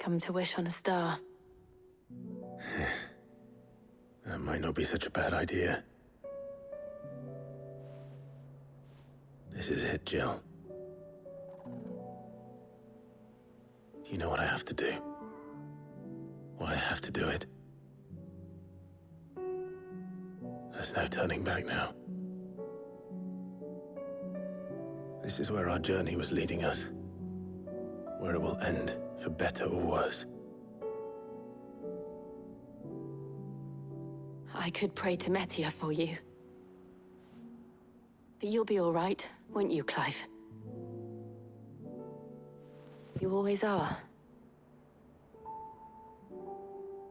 come to wish on a star. That might not be such a bad idea. This is it, Jill. You know what I have to do. Why I have to do it. There's no turning back now. This is where our journey was leading us. Where it will end, for better or worse. I could pray to Metia for you. But you'll be all right, won't you, Clive? You always are.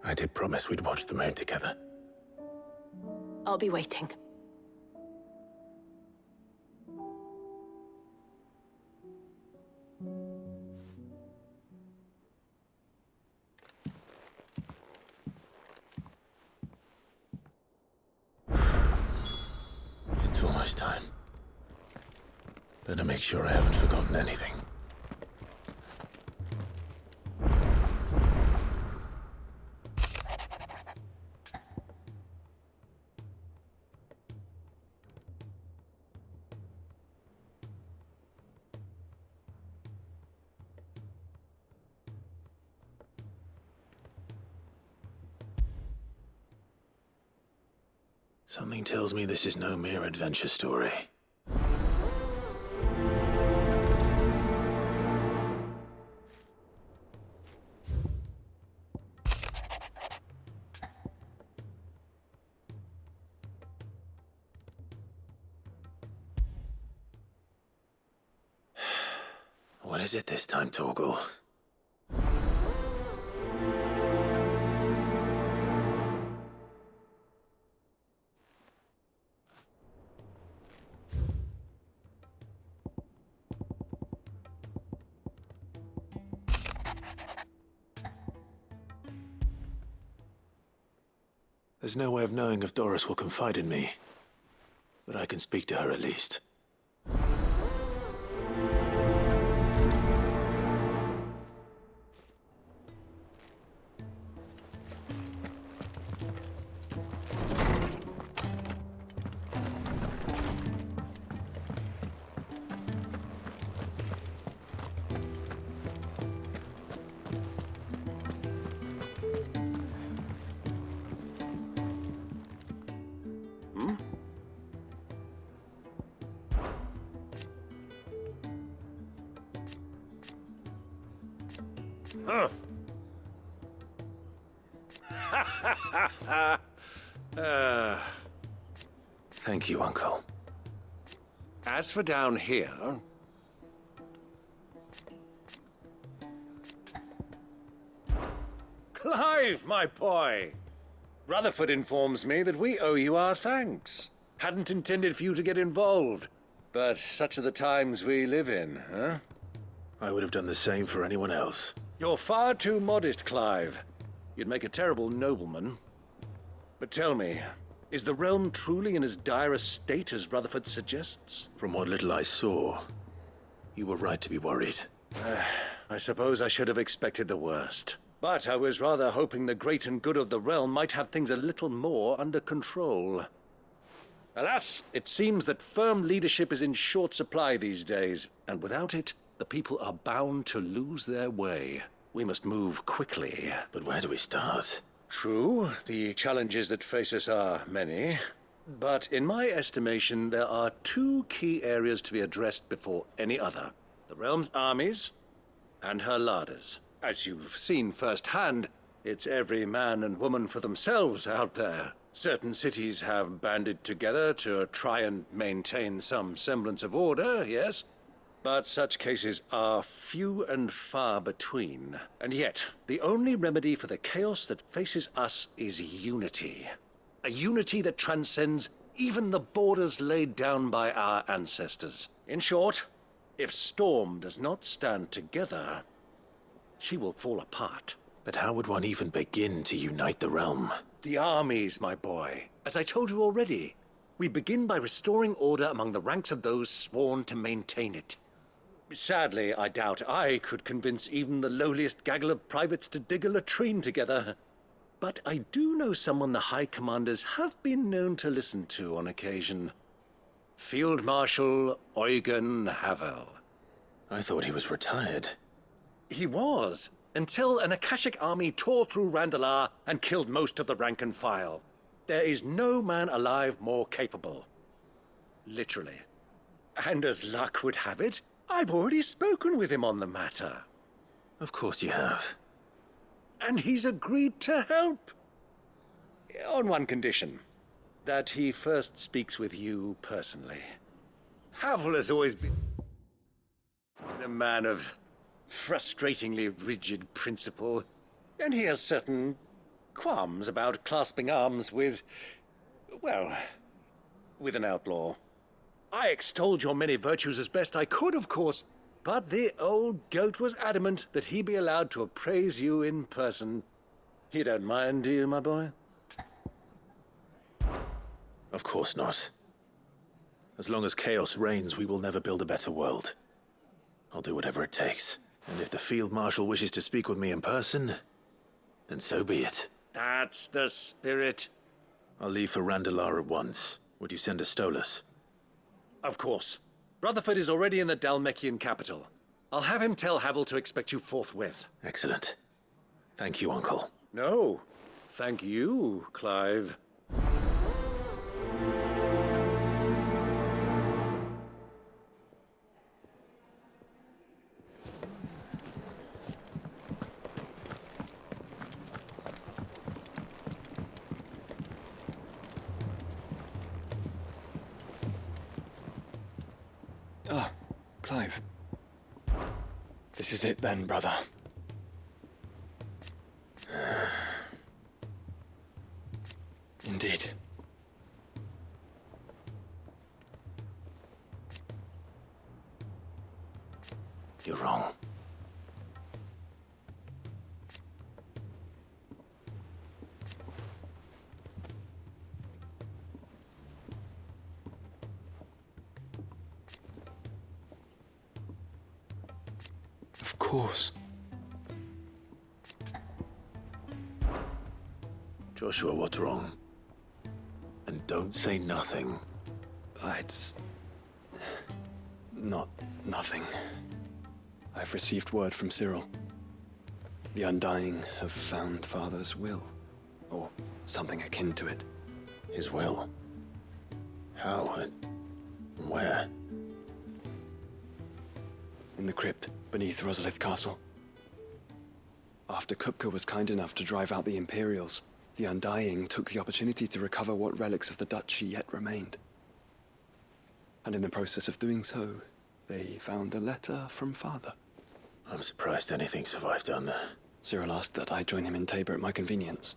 I did promise we'd watch the moon together. I'll be waiting. It's almost time. Better make sure I haven't forgotten anything. Something tells me this is no mere adventure story. What is it this time, Torgal? There's no way of knowing if Doris will confide in me, but I can speak to her at least. Huh. Thank you, Uncle. As for down here... Clive, my boy! Rutherford informs me that we owe you our thanks. Hadn't intended for you to get involved, but such are the times we live in, huh? I would have done the same for anyone else. You're far too modest, Clive. You'd make a terrible nobleman. But tell me, is the realm truly in as dire a state as Rutherford suggests? From what little I saw, you were right to be worried. I suppose I should have expected the worst. But I was rather hoping the great and good of the realm might have things a little more under control. Alas, it seems that firm leadership is in short supply these days, and without it, the people are bound to lose their way. We must move quickly. But where do we start? True, the challenges that face us are many. But in my estimation, there are two key areas to be addressed before any other. The realm's armies and her larders. As you've seen firsthand, it's every man and woman for themselves out there. Certain cities have banded together to try and maintain some semblance of order, yes? But such cases are few and far between. And yet, the only remedy for the chaos that faces us is unity. A unity that transcends even the borders laid down by our ancestors. In short, if Storm does not stand together, she will fall apart. But how would one even begin to unite the realm? The armies, my boy. As I told you already, we begin by restoring order among the ranks of those sworn to maintain it. Sadly, I doubt I could convince even the lowliest gaggle of privates to dig a latrine together. But I do know someone the High Commanders have been known to listen to on occasion. Field Marshal Eugen Havel. I thought he was retired. He was, until an Akashic army tore through Randalar and killed most of the rank and file. There is no man alive more capable. Literally. And as luck would have it, I've already spoken with him on the matter. Of course you have. And he's agreed to help. On one condition. That he first speaks with you personally. Havel has always been a man of frustratingly rigid principle, and he has certain qualms about clasping arms with, well, with an outlaw. I extolled your many virtues as best I could, of course, but the old goat was adamant that he be allowed to appraise you in person. You don't mind, do you, my boy? Of course not. As long as chaos reigns, we will never build a better world. I'll do whatever it takes. And if the Field Marshal wishes to speak with me in person, then so be it. That's the spirit. I'll leave for Randalar at once. Would you send a Stolas? Of course. Rutherford is already in the Dalmekian capital. I'll have him tell Havel to expect you forthwith. Excellent. Thank you, Uncle. No, thank you, Clive. Ah, Clive. This is it then, brother. Indeed. You're wrong. Of course. Joshua, what's wrong? And don't say nothing. It's not nothing. I've received word from Cyril. The Undying have found Father's will, or something akin to it. His will? How and where? In the crypt beneath Rosalith Castle. After Kupka was kind enough to drive out the Imperials, the Undying took the opportunity to recover what relics of the Duchy yet remained. And in the process of doing so, they found a letter from Father. I'm surprised anything survived down there. Cyril asked that I join him in Tabor at my convenience.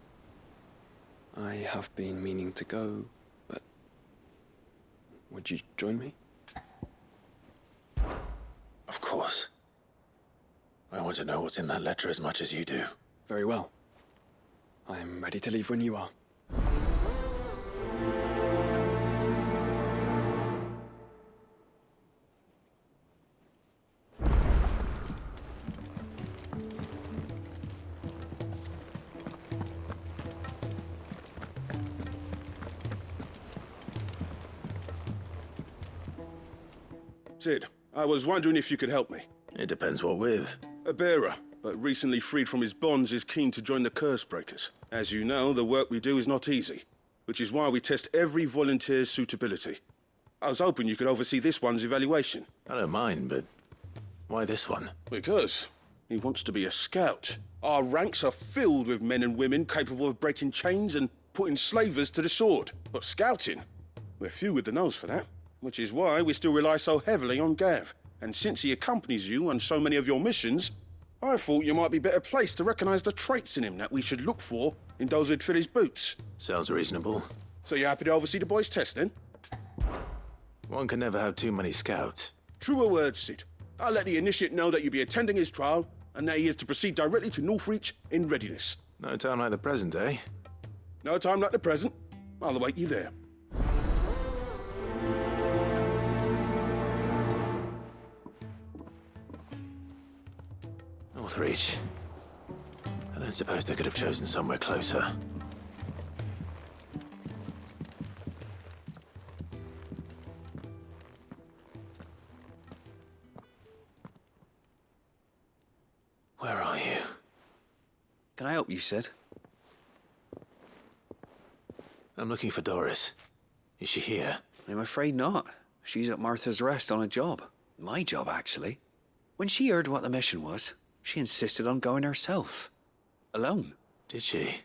I have been meaning to go, but would you join me? Of course. I want to know what's in that letter as much as you do. Very well. I am ready to leave when you are. Sid, I was wondering if you could help me. It depends what with. A bearer, but recently freed from his bonds, is keen to join the Curse Breakers. As you know, the work we do is not easy, which is why we test every volunteer's suitability. I was hoping you could oversee this one's evaluation. I don't mind, but why this one? Because he wants to be a scout. Our ranks are filled with men and women capable of breaking chains and putting slavers to the sword. But scouting, we're few with the nose for that, which is why we still rely so heavily on Gav. And since he accompanies you on so many of your missions, I thought you might be better placed to recognize the traits in him that we should look for in those who'd fill his boots. Sounds reasonable. So you're happy to oversee the boys' test, then? One can never have too many scouts. Truer words, Sid. I'll let the initiate know that you'll be attending his trial, and that he is to proceed directly to Northreach in readiness. No time like the present, eh? No time like the present. I'll await you there. Northreach. I don't suppose they could have chosen somewhere closer. Where are you? Can I help you, Sid? I'm looking for Doris. Is she here? I'm afraid not. She's at Martha's Rest on a job. My job, actually. When she heard what the mission was, she insisted on going herself. Alone. Did she?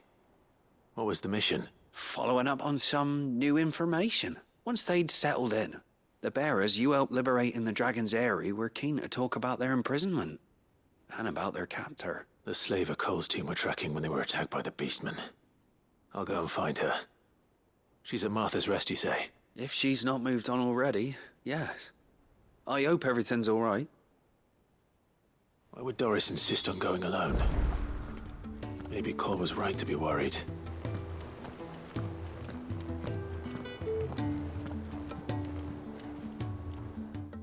What was the mission? Following up on some new information. Once they'd settled in, the bearers you helped liberate in the Dragon's Eyrie were keen to talk about their imprisonment. And about their captor. The slaver Cole's team were tracking when they were attacked by the Beastmen. I'll go and find her. She's at Martha's Rest, you say? If she's not moved on already, yes. I hope everything's all right. Why would Doris insist on going alone? Maybe Cole was right to be worried.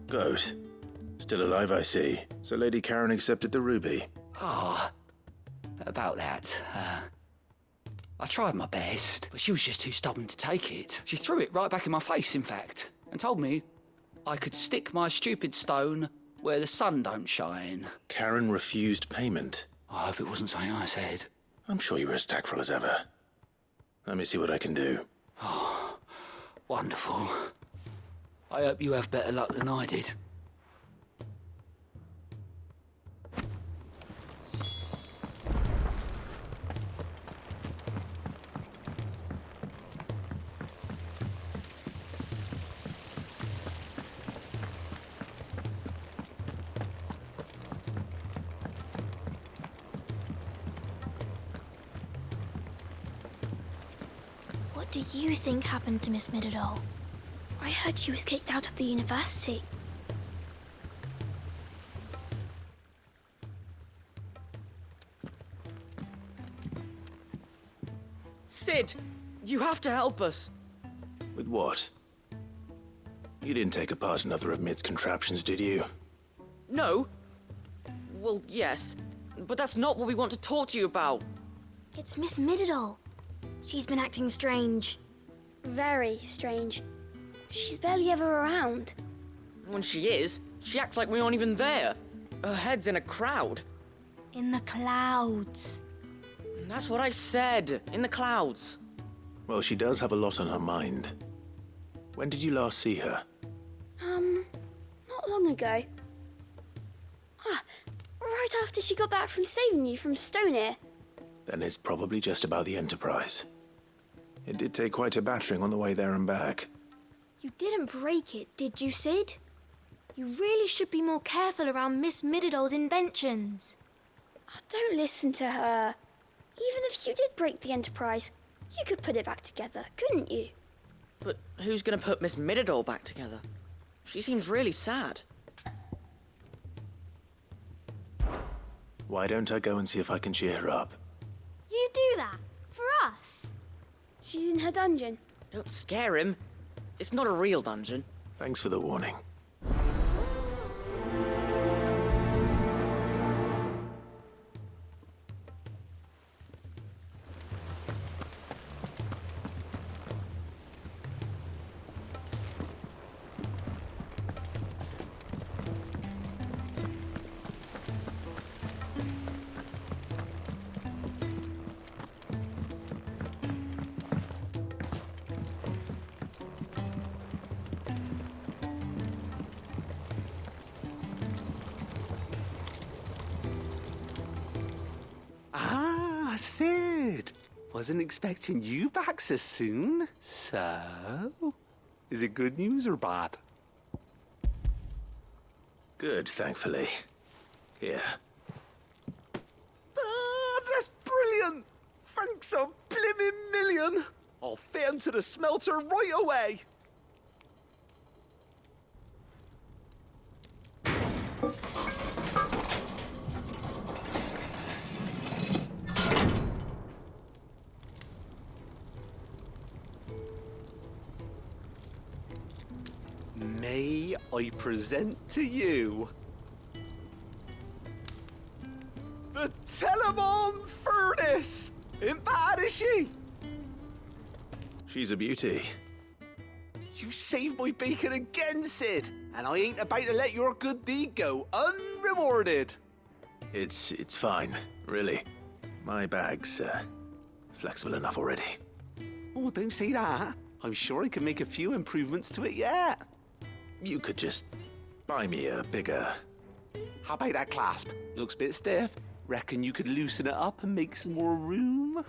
Goat. Still alive, I see. So Lady Karen accepted the ruby. About that. I tried my best, but she was just too stubborn to take it. She threw it right back in my face, in fact, and told me I could stick my stupid stone where the sun don't shine. Karen refused payment. I hope it wasn't something I said. I'm sure you were as tactful as ever. Let me see what I can do. Wonderful. I hope you have better luck than I did. What do you think happened to Miss Middledore? I heard she was kicked out of the university. Sid, you have to help us. With what? You didn't take apart another of Mid's contraptions, did you? No. Well, yes, but that's not what we want to talk to you about. It's Miss Middledore. She's been acting strange. Very strange. She's barely ever around. When she is, she acts like we aren't even there. Her head's in a crowd. In the clouds. That's what I said, in the clouds. Well, she does have a lot on her mind. When did you last see her? Not long ago. Right after she got back from saving you from Stonear. Then it's probably just about the Enterprise. It did take quite a battering on the way there and back. You didn't break it, did you, Sid? You really should be more careful around Miss Middeldore's inventions. Don't listen to her. Even if you did break the Enterprise, you could put it back together, couldn't you? But who's gonna put Miss Middledore back together? She seems really sad. Why don't I go and see if I can cheer her up? You do that? For us? She's in her dungeon. Don't scare him. It's not a real dungeon. Thanks for the warning. Sid! Wasn't expecting you back so soon. So, is it good news or bad? Good, thankfully. Here. That's brilliant! Thanks a blimmin' million! I'll fit 'em to the smelter right away! May I present to you Telemon furnace! Ain't bad, is she? She's a beauty. You saved my bacon again, Sid, and I ain't about to let your good deed go unrewarded. It's fine, really. My bag's flexible enough already. Oh, don't say that. I'm sure I can make a few improvements to it yet. You could just buy me a bigger... How about that clasp? Looks a bit stiff. Reckon you could loosen it up and make some more room?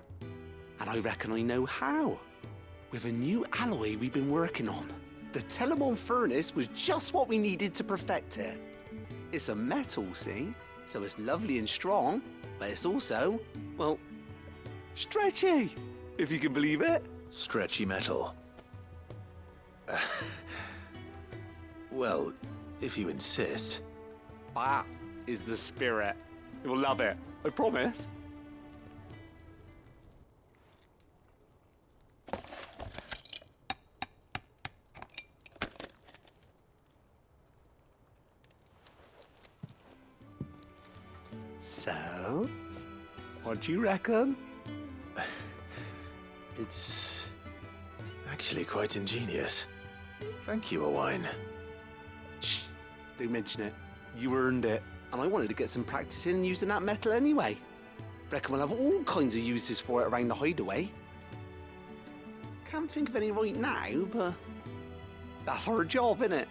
And I reckon I know how. With a new alloy we've been working on. The Telemon furnace was just what we needed to perfect it. It's a metal, see? So it's lovely and strong, but it's also, well, stretchy, if you can believe it. Stretchy metal. Well, if you insist. That is the spirit. You'll love it, I promise. So, what do you reckon? It's actually quite ingenious. Thank you, Owain. Shh, don't mention it. You earned it. And I wanted to get some practice in using that metal anyway. Reckon we'll have all kinds of uses for it around the hideaway. Can't think of any right now, but that's our job, innit?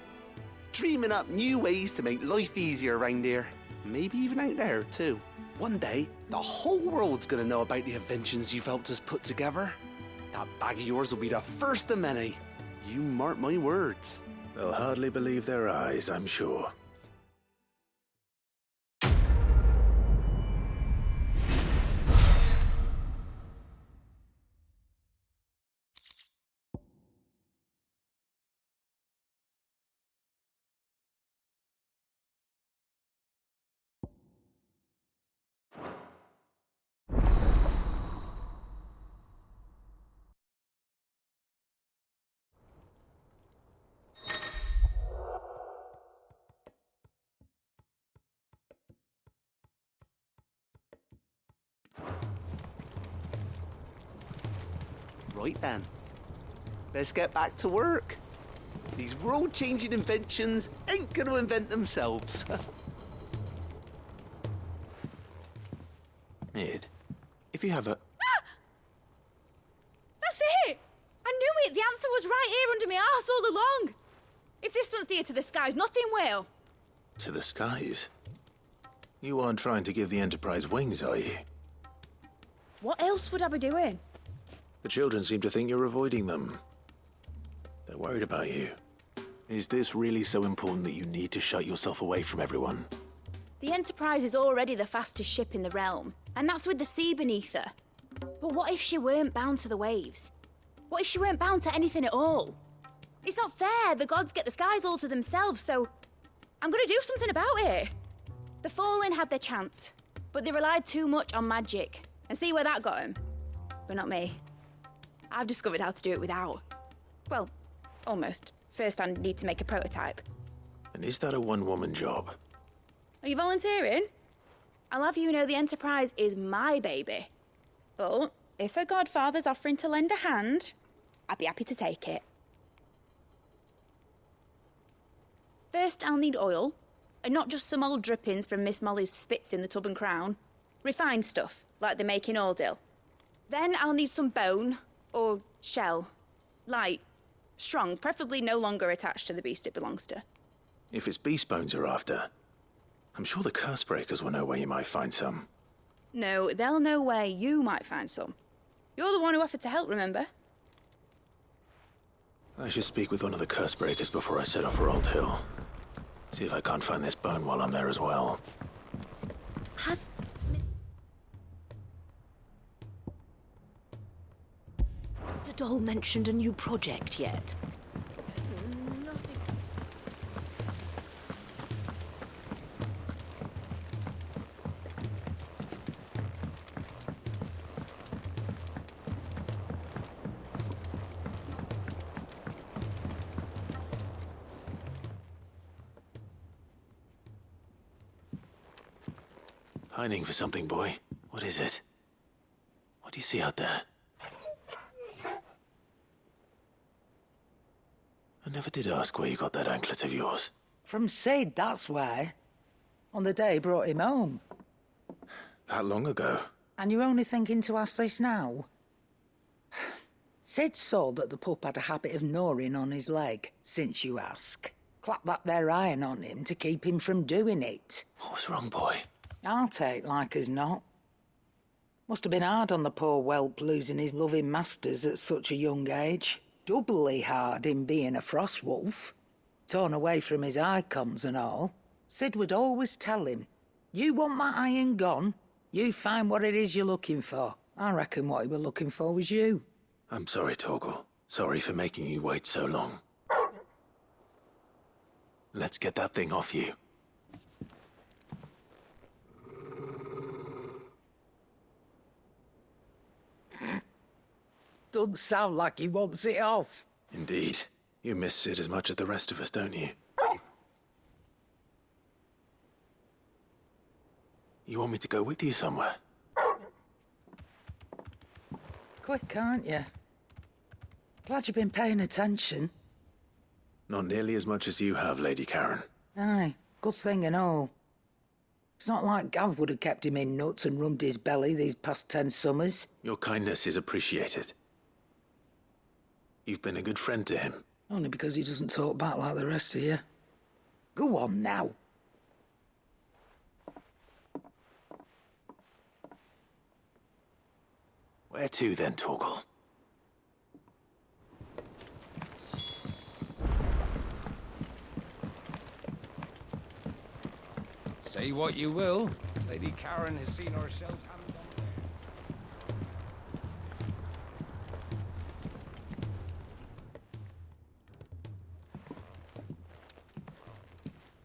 Dreaming up new ways to make life easier around here. Maybe even out there, too. One day, the whole world's gonna know about the inventions you've helped us put together. That bag of yours will be the first of many. You mark my words. They'll hardly believe their eyes, I'm sure. Right then, let's get back to work. These world-changing inventions ain't gonna invent themselves. Mid, if you have a... That's it! I knew it! The answer was right here under my arse all along! If this doesn't steer to the skies, nothing will! To the skies? You aren't trying to give the Enterprise wings, are you? What else would I be doing? The children seem to think you're avoiding them. They're worried about you. Is this really so important that you need to shut yourself away from everyone? The Enterprise is already the fastest ship in the realm, and that's with the sea beneath her. But what if she weren't bound to the waves? What if she weren't bound to anything at all? It's not fair. The gods get the skies all to themselves, so I'm gonna do something about it. The Fallen had their chance, but they relied too much on magic. And see where that got them? But not me. I've discovered how to do it without. Well, almost. First I need to make a prototype. And is that a one-woman job? Are you volunteering? I'll have you know the Enterprise is my baby. But if her godfather's offering to lend a hand, I'd be happy to take it. First, I'll need oil, and not just some old drippings from Miss Molly's spits in the Tub and Crown. Refined stuff, like they make in Ordil. Then I'll need some bone, or shell. Light, strong, preferably no longer attached to the beast it belongs to. If it's beast bones you're after, I'm sure the curse breakers will know where you might find some. No, they'll know where you might find some. You're the one who offered to help, remember? I should speak with one of the curse breakers before I set off for Old Hill. See if I can't find this bone while I'm there as well. Has... Did all mentioned a new project yet? Not Pining for something, boy. What is it? What do you see out there? I never did ask where you got that anklet of yours. From Sid, that's why. On the day he brought him home. That long ago? And you're only thinking to ask this now? Sid saw that the pup had a habit of gnawing on his leg, since you ask. Clap that there iron on him to keep him from doing it. What was wrong, boy? I'll take like as not. Must have been hard on the poor whelp losing his loving masters at such a young age. Doubly hard in being a frost wolf. Torn away from his icons and all. Sid would always tell him, you want that iron gone? You find what it is you're looking for. I reckon what he were looking for was you. I'm sorry, Torgal. Sorry for making you wait so long. Let's get that thing off you. Doesn't sound like he wants it off. Indeed. You miss Sid as much as the rest of us, don't you? You want me to go with you somewhere? Quick, aren't you? Glad you've been paying attention. Not nearly as much as you have, Lady Karen. Aye, good thing and all. It's not like Gav would have kept him in nuts and rubbed his belly these past 10 summers. Your kindness is appreciated. You've been a good friend to him. Only because he doesn't talk back like the rest of you. Go on now. Where to then, Torgal? Say what you will, Lady Karen has seen herself hand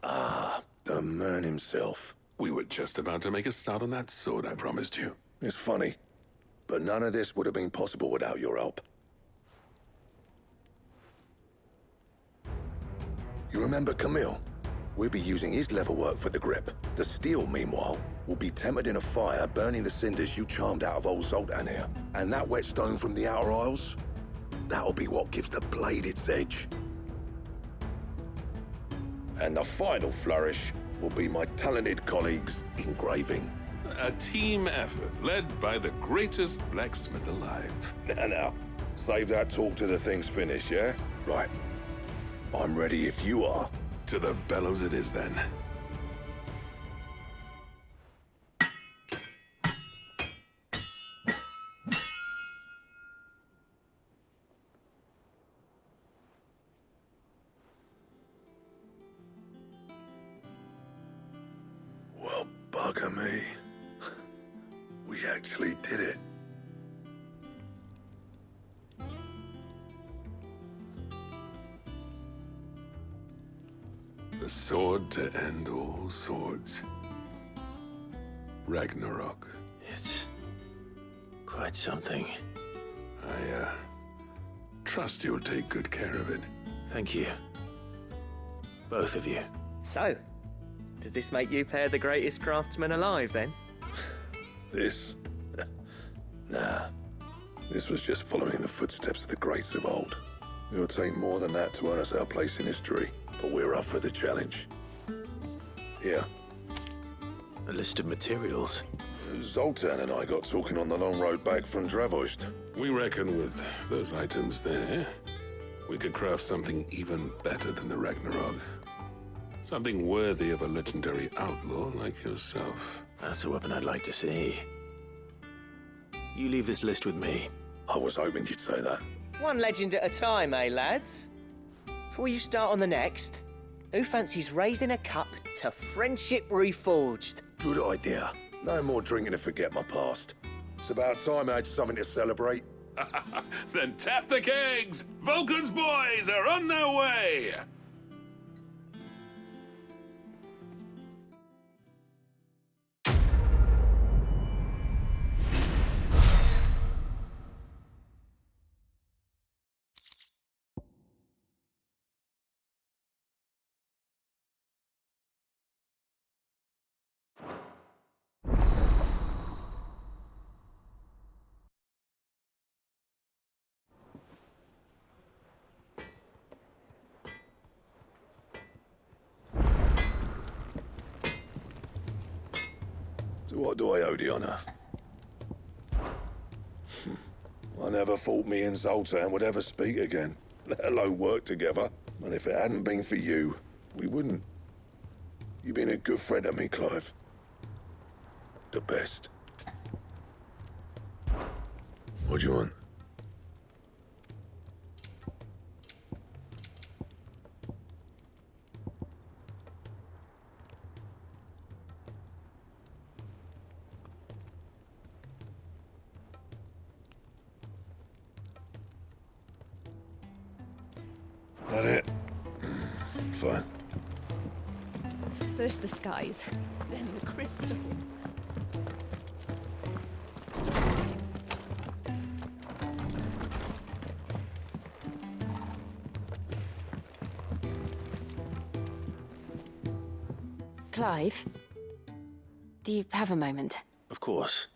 on. The man himself. We were just about to make a start on that sword I promised you. It's funny, but none of this would have been possible without your help. You remember Camille? We'll be using his leather work for the grip. The steel, meanwhile, will be tempered in a fire, burning the cinders you charmed out of old Zoltan here. And that whetstone from the Outer Isles, that'll be what gives the blade its edge. And the final flourish will be my talented colleagues' engraving. A team effort led by the greatest blacksmith alive. Now, save that talk till the thing's finished, yeah? Right. I'm ready if you are. To the bellows it is, then. Well, bugger me. We actually did it. The sword to end all swords. Ragnarok. It's quite something. I, trust you'll take good care of it. Thank you. Both of you. So, does this make you pair the greatest craftsman alive, then? This? Nah. This was just following the footsteps of the greats of old. It'll take more than that to earn us our place in history, but we're up for the challenge. Here. A list of materials. Zoltan and I got talking on the long road back from Dravoist. We reckon with those items there, we could craft something even better than the Ragnarok. Something worthy of a legendary outlaw like yourself. That's a weapon I'd like to see. You leave this list with me. I was hoping you'd say that. One legend at a time, eh, lads? Before you start on the next, who fancies raising a cup to friendship reforged? Good idea. No more drinking to forget my past. It's about time I had something to celebrate. Then tap the kegs! Vulcan's boys are on their way! To what do I owe the honour? I never thought me and Zoltan would ever speak again, let alone work together. And if it hadn't been for you, we wouldn't. You've been a good friend to me, Clive. The best. What do you want? That it? Fine. First the skies, then the crystal. Clive, do you have a moment? Of course.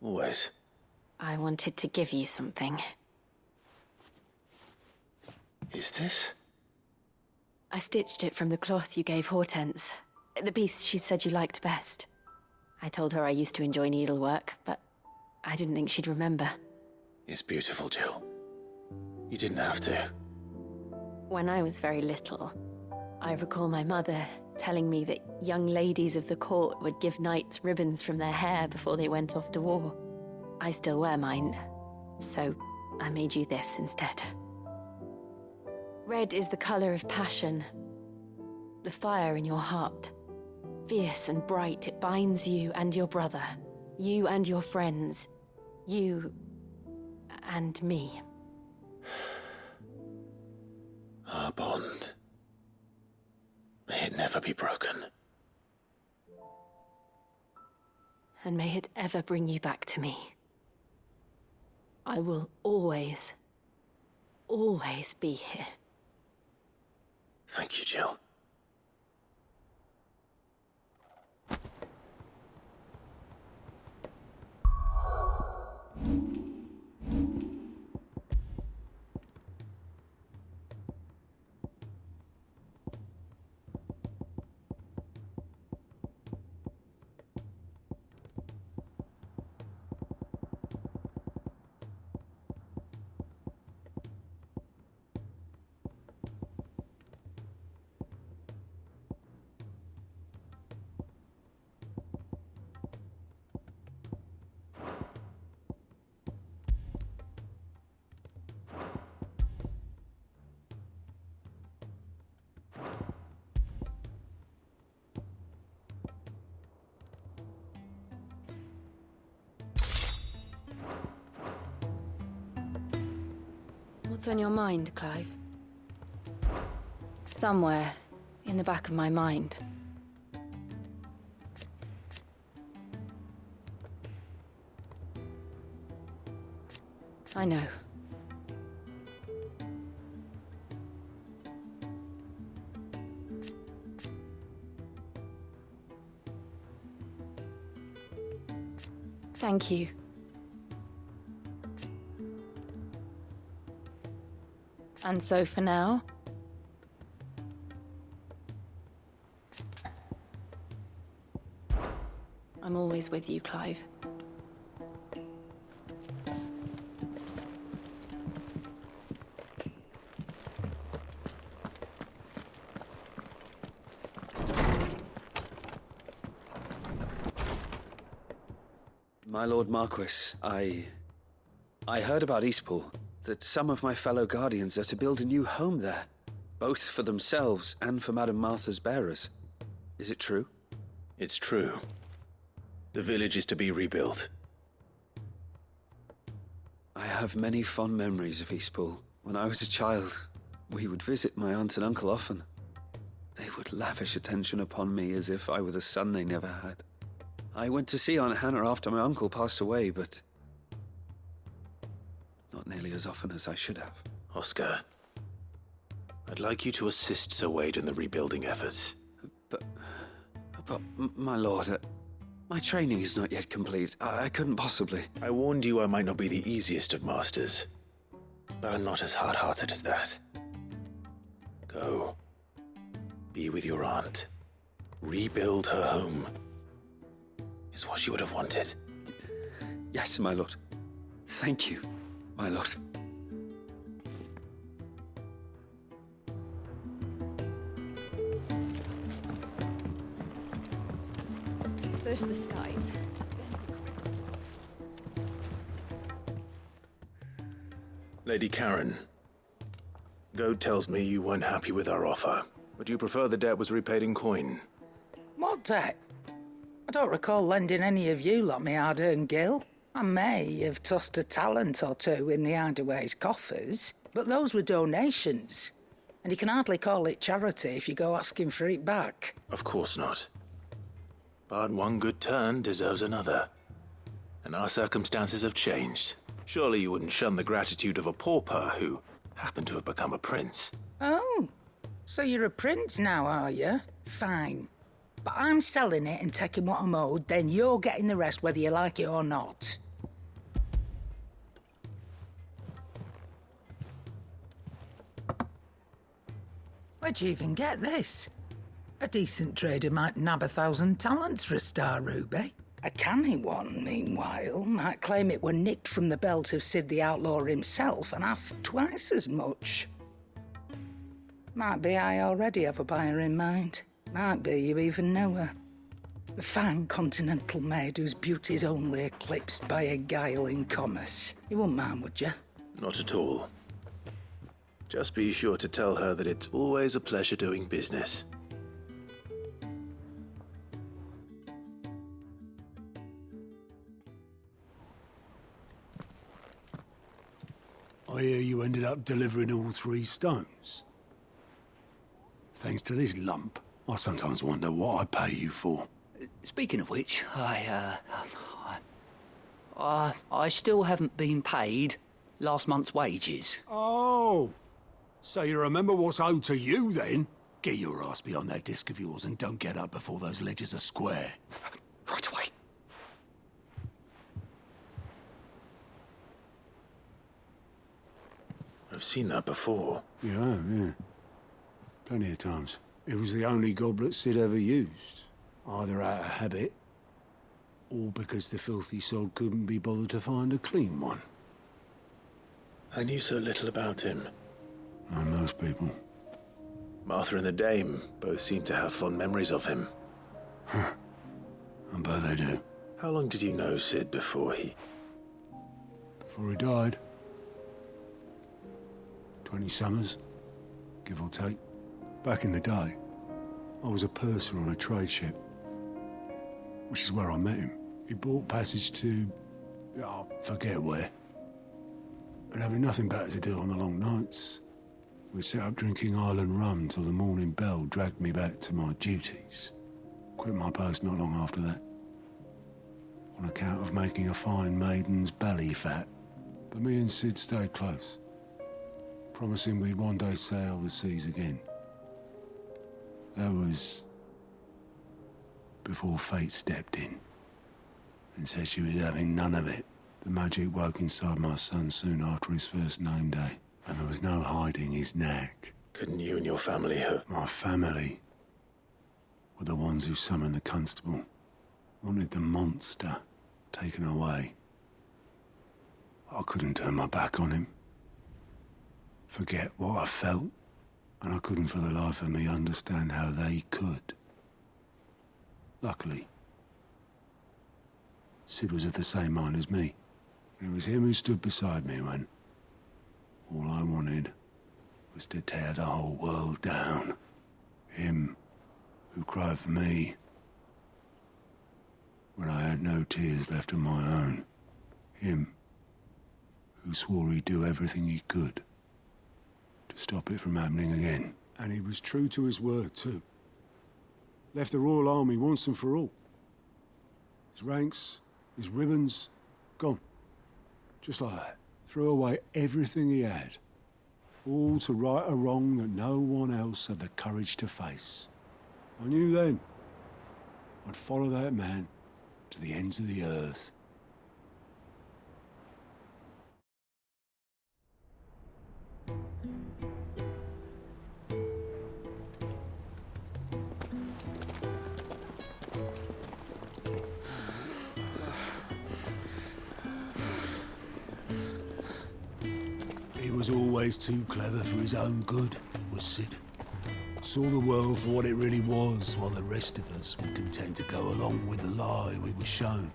Always. I wanted to give you something. Is this? I stitched it from the cloth you gave Hortense. The piece she said you liked best. I told her I used to enjoy needlework, but I didn't think she'd remember. It's beautiful, Jill. You didn't have to. When I was very little, I recall my mother telling me that young ladies of the court would give knights ribbons from their hair before they went off to war. I still wear mine, so I made you this instead. Red is the color of passion, the fire in your heart. Fierce and bright, it binds you and your brother, you and your friends, you and me. Our bond. May it never be broken. And may it ever bring you back to me. I will always, always be here. Thank you, Jill. What's on your mind, Clive? Somewhere in the back of my mind. I know. Thank you. And so for now, I'm always with you, Clive. My Lord Marquis, I heard about Eastpool, that some of my fellow Guardians are to build a new home there, both for themselves and for Madame Martha's bearers. Is it true? It's true. The village is to be rebuilt. I have many fond memories of Eastpool. When I was a child, we would visit my aunt and uncle often. They would lavish attention upon me as if I were the son they never had. I went to see Aunt Hannah after my uncle passed away, but not nearly as often as I should have. Oscar, I'd like you to assist Sir Wade in the rebuilding efforts. But my lord, my training is not yet complete. I couldn't possibly. I warned you I might not be the easiest of masters, but I'm not as hard-hearted as that. Go. Be with your aunt. Rebuild her home. is what she would have wanted. Yes, my lord. Thank you, my lord. First the skies. Lady Karen, Goad tells me you weren't happy with our offer. Would you prefer the debt was repaid in coin? What debt? I don't recall lending any of you lot me hard-earned gil. I may have tossed a talent or two in the Hideaway's coffers, but those were donations. And you can hardly call it charity if you go asking for it back. Of course not. But one good turn deserves another. And our circumstances have changed. Surely you wouldn't shun the gratitude of a pauper who happened to have become a prince. Oh, so you're a prince now, are you? Fine. But I'm selling it and taking what I'm owed, then you're getting the rest whether you like it or not. Where'd you even get this? A decent trader might nab 1,000 talents for a star ruby. A canny one, meanwhile, might claim it were nicked from the belt of Sid the Outlaw himself and ask twice as much. Might be I already have a buyer in mind. Might be you even know her. A fine continental maid whose beauty's only eclipsed by a guile in commerce. You wouldn't mind, would you? Not at all. Just be sure to tell her that it's always a pleasure doing business. I hear you ended up delivering all 3 stones. Thanks to this lump, I sometimes wonder what I pay you for. Speaking of which, I still haven't been paid last month's wages. Oh, so you remember what's owed to you then? Get your ass behind that disc of yours and don't get up before those ledgers are square. Right away. I've seen that before. You have, yeah. Plenty of times. It was the only goblet Sid ever used. Either out of habit, or because the filthy sod couldn't be bothered to find a clean one. I knew so little about him. Like most people. Martha and the Dame both seem to have fond memories of him. I bet they do. How long did you know Sid before he died? 20 summers, give or take. Back in the day, I was a purser on a trade ship, which is where I met him. He bought passage to, forget where. And having nothing better to do on the long nights, we sat up drinking island rum till the morning bell dragged me back to my duties. Quit my post not long after that, on account of making a fine maiden's belly fat. But me and Sid stayed close, promising we'd one day sail the seas again. That was before fate stepped in and said she was having none of it. The magic woke inside my son soon after his first name day, and there was no hiding his knack. Couldn't you and your family have... My family were the ones who summoned the constable, wanted the monster taken away. I couldn't turn my back on him, forget what I felt, and I couldn't for the life of me understand how they could. Luckily, Sid was of the same mind as me. It was him who stood beside me when all I wanted was to tear the whole world down. Him who cried for me when I had no tears left of my own. Him who swore he'd do everything he could to stop it from happening again. And he was true to his word, too. Left the Royal Army once and for all. His ranks, his ribbons, gone. Just like that. Threw away everything he had. All to right a wrong that no one else had the courage to face. I knew then I'd follow that man to the ends of the earth. was always too clever for his own good, was Sid. Saw the world for what it really was, while the rest of us were content to go along with the lie we were shown.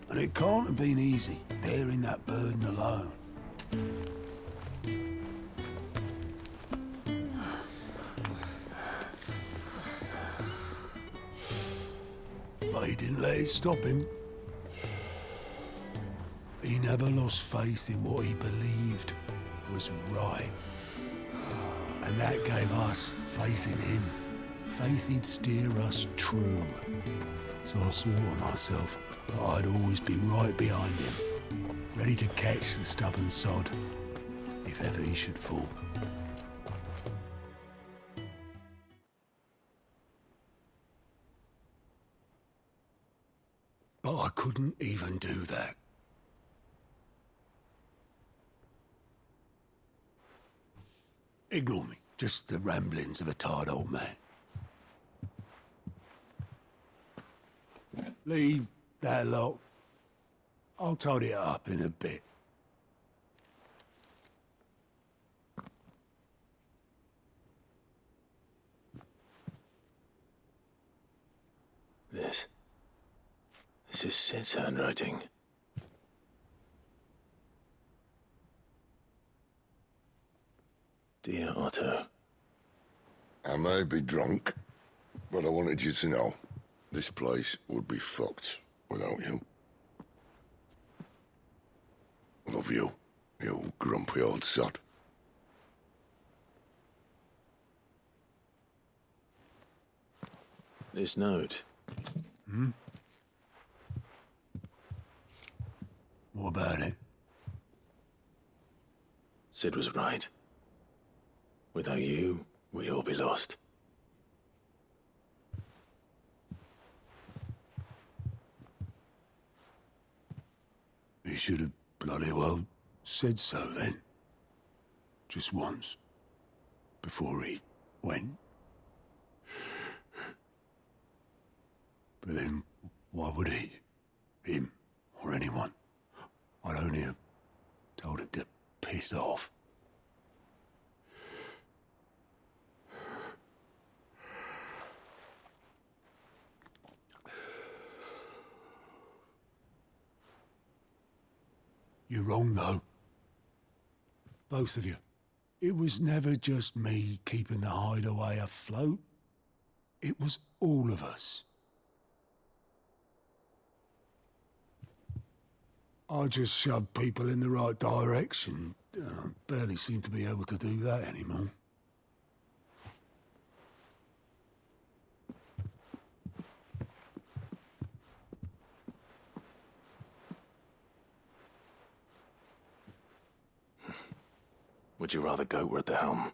And it can't have been easy, bearing that burden alone. But he didn't let it stop him. He never lost faith in what he believed was right. And that gave us faith in him. Faith he'd steer us true. So I swore to myself that I'd always be right behind him, ready to catch the stubborn sod, if ever he should fall. But I couldn't even do that. Ignore me, just the ramblings of a tired old man. Leave that lot. I'll tidy it up in a bit. This is Sid's handwriting. Dear Otto. I may be drunk, but I wanted you to know this place would be fucked without you. Love you, you grumpy old sod. This note. Hmm? What about it? Sid was right. Without you, we'd all be lost. He should have bloody well said so then. Just once. Before he went. But then, why would he? Him, or anyone? I'd only have told him to piss off. You're wrong, though. Both of you. It was never just me keeping the hideaway afloat. It was all of us. I just shoved people in the right direction. I barely seem to be able to do that anymore. Would you rather go at the helm?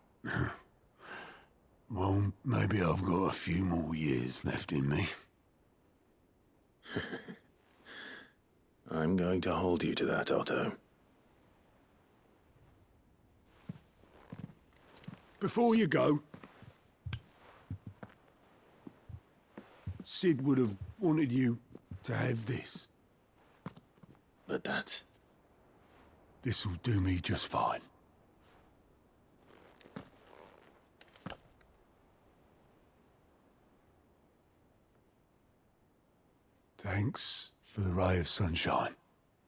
Well, maybe I've got a few more years left in me. I'm going to hold you to that, Otto. Before you go, Sid would have wanted you to have this. But that's... This'll do me just fine. Thanks for the ray of sunshine.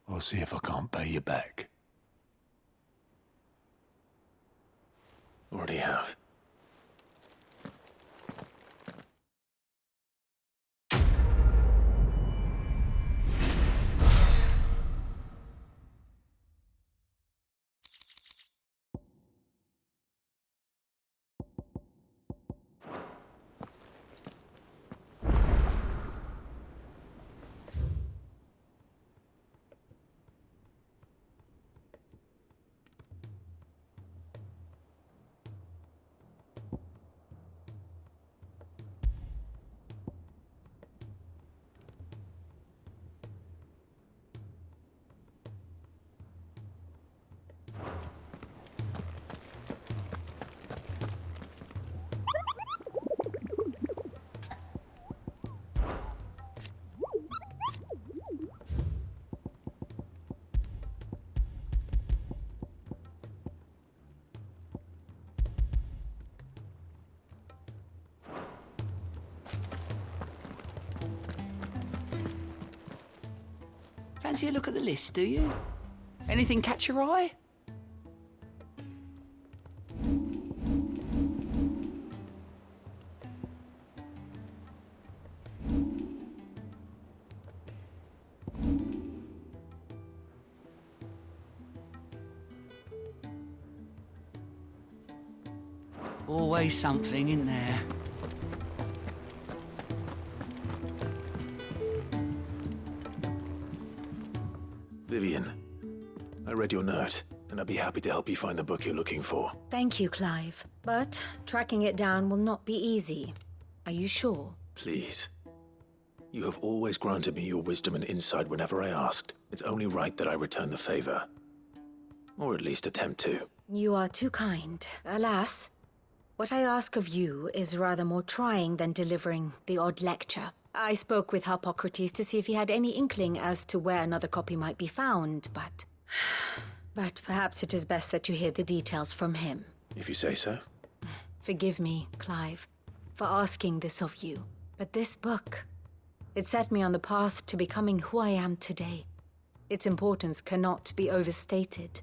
I'll see if I can't pay you back. Already have. fancy a look at the list, do you? Anything catch your eye? Always something in there. Vivian, I read your note, and I'd be happy to help you find the book you're looking for. Thank you, Clive. But tracking it down will not be easy. Are you sure? Please. You have always granted me your wisdom and insight whenever I asked. It's only right that I return the favor. Or at least attempt to. You are too kind. Alas, what I ask of you is rather more trying than delivering the odd lecture. I spoke with Harpocrates to see if he had any inkling as to where another copy might be found, but... But perhaps it is best that you hear the details from him. If you say so. Forgive me, Clive, for asking this of you. But this book, it set me on the path to becoming who I am today. Its importance cannot be overstated.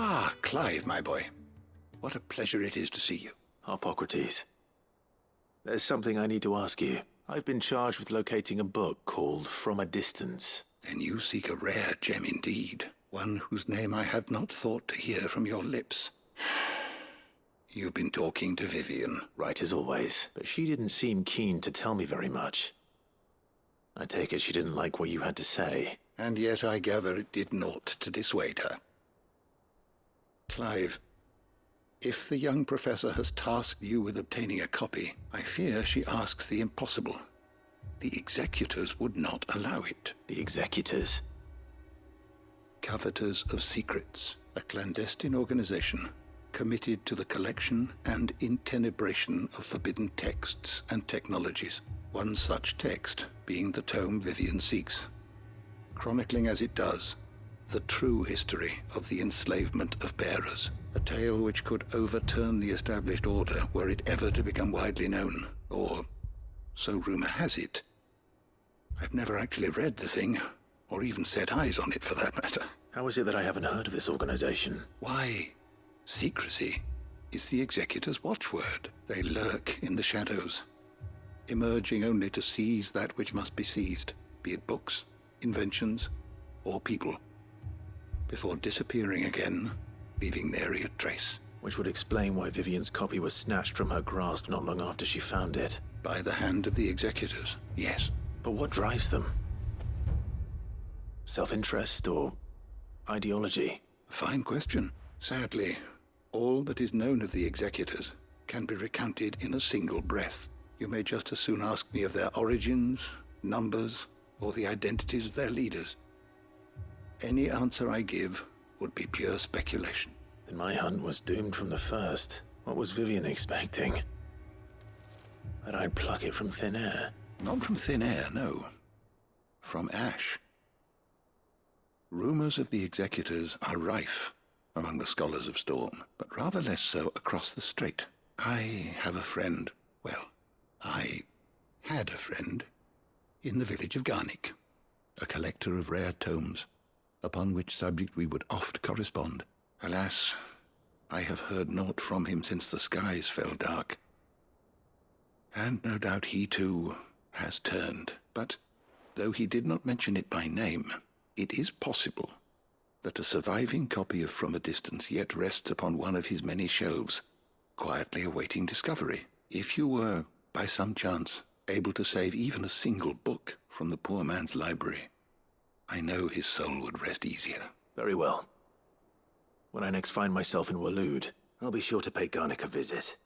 Ah, Clive, my boy. What a pleasure it is to see you. Harpocrates. There's something I need to ask you. I've been charged with locating a book called From a Distance. Then you seek a rare gem indeed. One whose name I had not thought to hear from your lips. You've been talking to Vivian. Right as always, but she didn't seem keen to tell me very much. I take it she didn't like what you had to say. And yet I gather it did naught to dissuade her. Clive, if the young professor has tasked you with obtaining a copy, I fear she asks the impossible. The executors would not allow it. The executors? Coveters of Secrets, a clandestine organization committed to the collection and intenebration of forbidden texts and technologies. One such text being the tome Vivian seeks, chronicling as it does the true history of the enslavement of bearers, a tale which could overturn the established order were it ever to become widely known, or so rumor has it. I've never actually read the thing, or even set eyes on it for that matter. How is it that I haven't heard of this organization? Why, secrecy is the executor's watchword. They lurk in the shadows, emerging only to seize that which must be seized, be it books, inventions, or people, before disappearing again, leaving nary a trace. Which would explain why Vivian's copy was snatched from her grasp not long after she found it. By the hand of the executors, yes. But what drives them? Self-interest or ideology? A fine question. Sadly, all that is known of the executors can be recounted in a single breath. You may just as soon ask me of their origins, numbers, or the identities of their leaders. Any answer I give would be pure speculation. Then my hunt was doomed from the first. What was Vivian expecting? That I'd pluck it from thin air? Not from thin air, no. From ash. Rumors of the executors are rife among the scholars of Storm, but rather less so across the strait. I have a friend, well, I had a friend in the village of Garnick, a collector of rare tomes, upon which subject we would oft correspond. Alas, I have heard naught from him since the skies fell dark. And no doubt he too has turned, but though he did not mention it by name, it is possible that a surviving copy of From a Distance yet rests upon one of his many shelves, quietly awaiting discovery. If you were, by some chance, able to save even a single book from the poor man's library, I know his soul would rest easier. Very well. When I next find myself in Waloed, I'll be sure to pay Garnick a visit.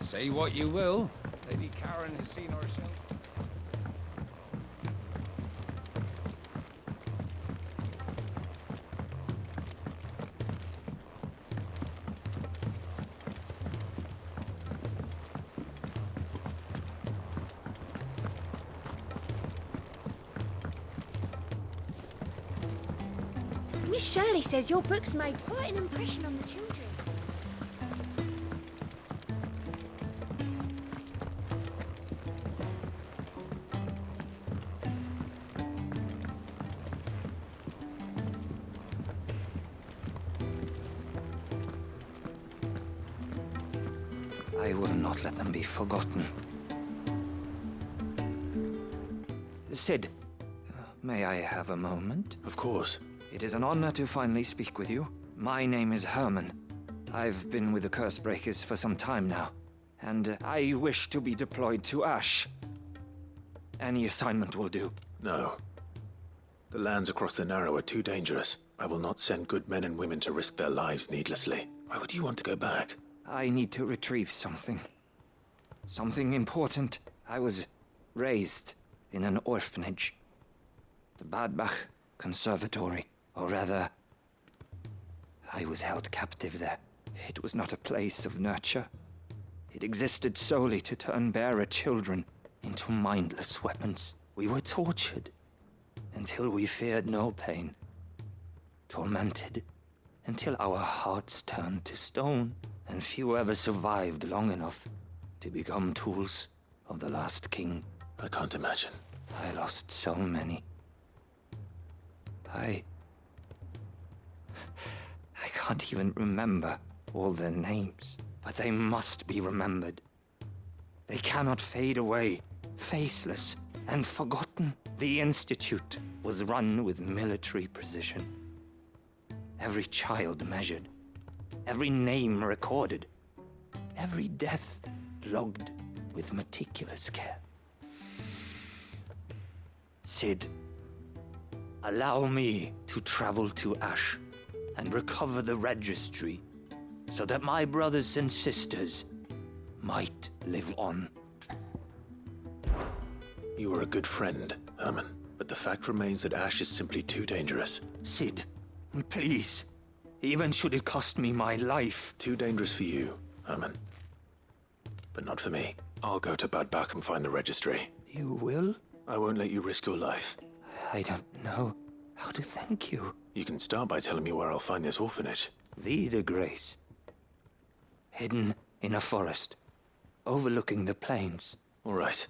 Say what you will, Lady Karen has seen herself. Miss Shirley says your books made quite an impression on the children. I will not let them be forgotten. Sid, may I have a moment? Of course. It is an honor to finally speak with you. My name is Herman. I've been with the Cursebreakers for some time now, and I wish to be deployed to Ash. Any assignment will do. No. The lands across the Narrow are too dangerous. I will not send good men and women to risk their lives needlessly. Why would you want to go back? I need to retrieve something. Something important. I was raised in an orphanage. The Badbach Conservatory. Or rather, I was held captive there. It was not a place of nurture. It existed solely to turn bearer children into mindless weapons. We were tortured until we feared no pain. Tormented until our hearts turned to stone. And few ever survived long enough to become tools of the last king. I can't imagine. I lost so many. I can't even remember all their names, but they must be remembered. They cannot fade away, faceless and forgotten. The Institute was run with military precision. Every child measured. Every name recorded, every death logged with meticulous care. Sid, allow me to travel to Ash and recover the registry so that my brothers and sisters might live on. You are a good friend, Herman, but the fact remains that Ash is simply too dangerous. Sid, please. Even should it cost me my life. Too dangerous for you, Herman. But not for me. I'll go to Bad Bach and find the registry. You will? I won't let you risk your life. I don't know how to thank you. You can start by telling me where I'll find this orphanage. Vida Grace. Hidden in a forest, overlooking the plains. All right.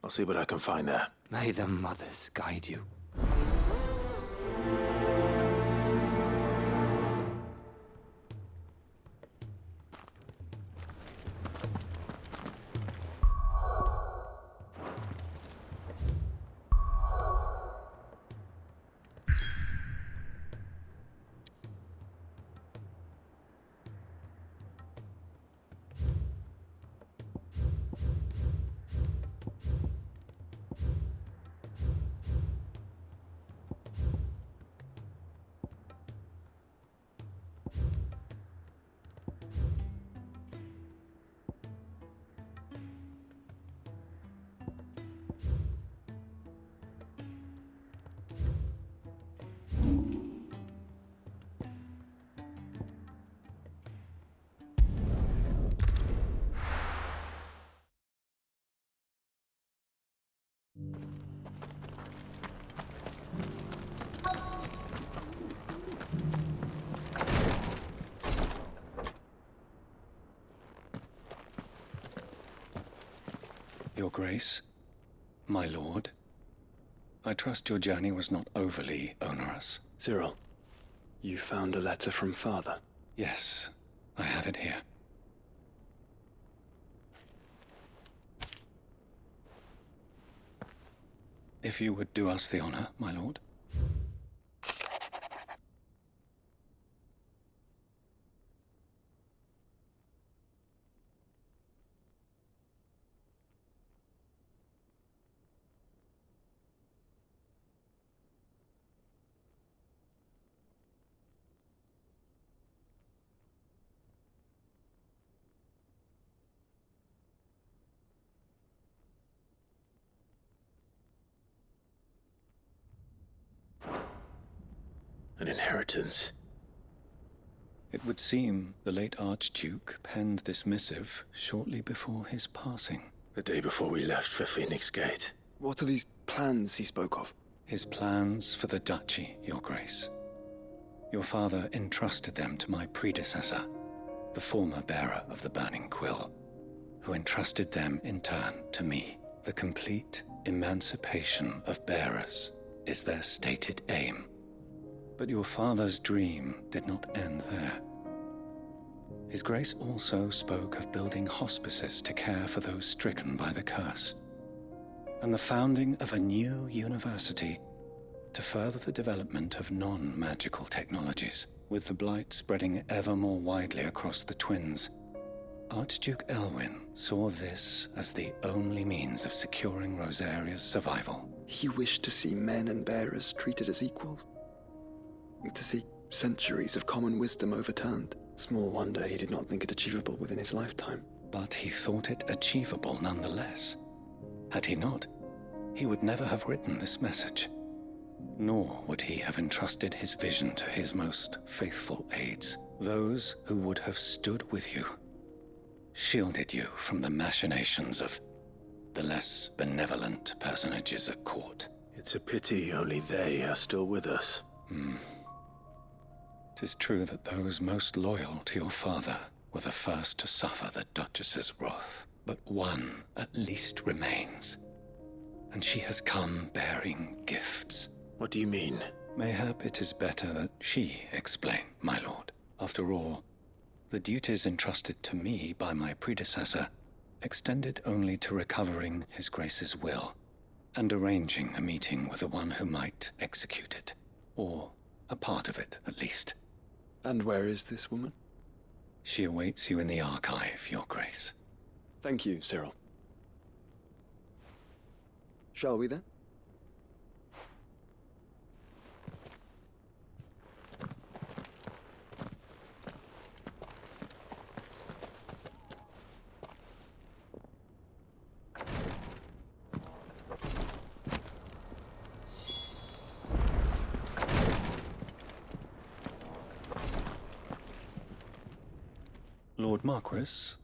I'll see what I can find there. May the mothers guide you. Your Grace, my lord, I trust your journey was not overly onerous. Cyril, you found a letter from Father? Yes, I have it here. If you would do us the honor, my lord. An inheritance. It would seem the late Archduke penned this missive shortly before his passing. The day before we left for Phoenix Gate. What are these plans he spoke of? His plans for the duchy, Your Grace. Your father entrusted them to my predecessor, the former bearer of the Burning Quill, who entrusted them in turn to me. The complete emancipation of bearers is their stated aim. But your father's dream did not end there. His Grace also spoke of building hospices to care for those stricken by the curse, and the founding of a new university to further the development of non-magical technologies. With the blight spreading ever more widely across the twins, Archduke Elwyn saw this as the only means of securing Rosaria's survival. He wished to see men and bearers treated as equals. To see centuries of common wisdom overturned. Small wonder he did not think it achievable within his lifetime. But he thought it achievable nonetheless. Had he not, he would never have written this message. Nor would he have entrusted his vision to his most faithful aides, those who would have stood with you, shielded you from the machinations of the less benevolent personages at court. It's a pity only they are still with us. 'Tis true that those most loyal to your father were the first to suffer the Duchess's wrath. But one at least remains, and she has come bearing gifts. What do you mean? Mayhap it is better that she explain, my lord. After all, the duties entrusted to me by my predecessor extended only to recovering his Grace's will and arranging a meeting with the one who might execute it, or a part of it at least. And where is this woman? She awaits you in the archive, Your Grace. Thank you, Cyril. Shall we then? Lord Marquis,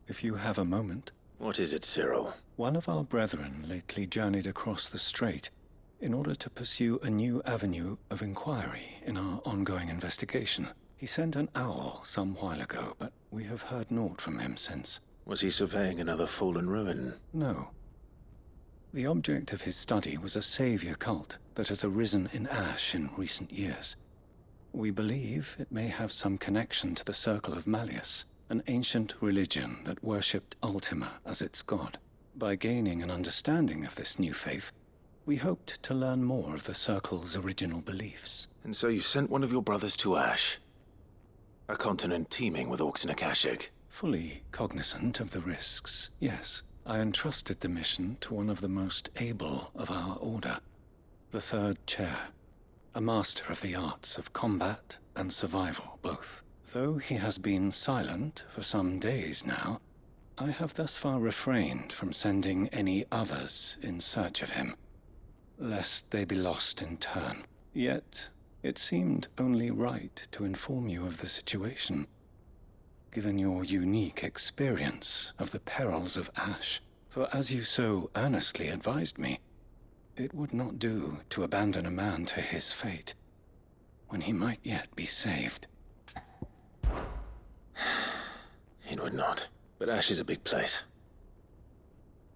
if you have a moment. What is it, Cyril? One of our brethren lately journeyed across the strait in order to pursue a new avenue of inquiry in our ongoing investigation. He sent an owl some while ago, but we have heard naught from him since. Was he surveying another fallen ruin? No. The object of his study was a savior cult that has arisen in Ash in recent years. We believe it may have some connection to the Circle of Malleus, an ancient religion that worshipped Ultima as its god. By gaining an understanding of this new faith, we hoped to learn more of the Circle's original beliefs. And so you sent one of your brothers to Ash? A continent teeming with orcs and Akashic? Fully cognizant of the risks, yes. I entrusted the mission to one of the most able of our order, the Third Chair, a master of the arts of combat and survival both. Though he has been silent for some days now, I have thus far refrained from sending any others in search of him, lest they be lost in turn. Yet, it seemed only right to inform you of the situation, given your unique experience of the perils of Ash. For as you so earnestly advised me, it would not do to abandon a man to his fate, when he might yet be saved. It would not. But Ash is a big place.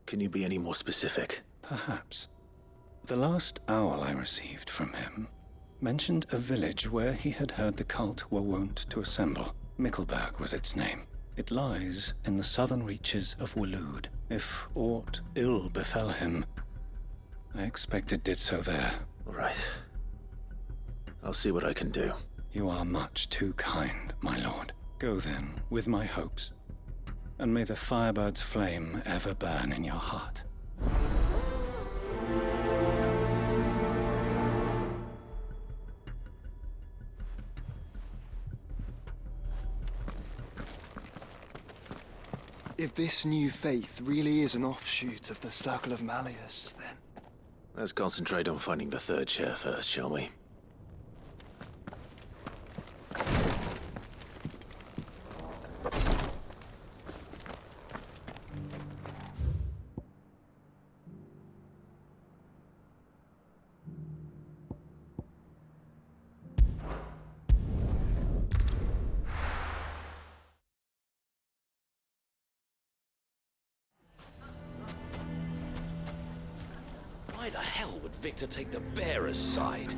Can you be any more specific? Perhaps. The last owl I received from him mentioned a village where he had heard the cult were wont to assemble. Mickleburg was its name. It lies in the southern reaches of Waloed. If aught ill befell him, I expect it did so there. All right. I'll see what I can do. You are much too kind, my lord. Go then, with my hopes, and may the Firebird's flame ever burn in your heart. If this new faith really is an offshoot of the Circle of Malleus, then... Let's concentrate on finding the third chair first, shall we? Why the hell would Victor take the bearer's side?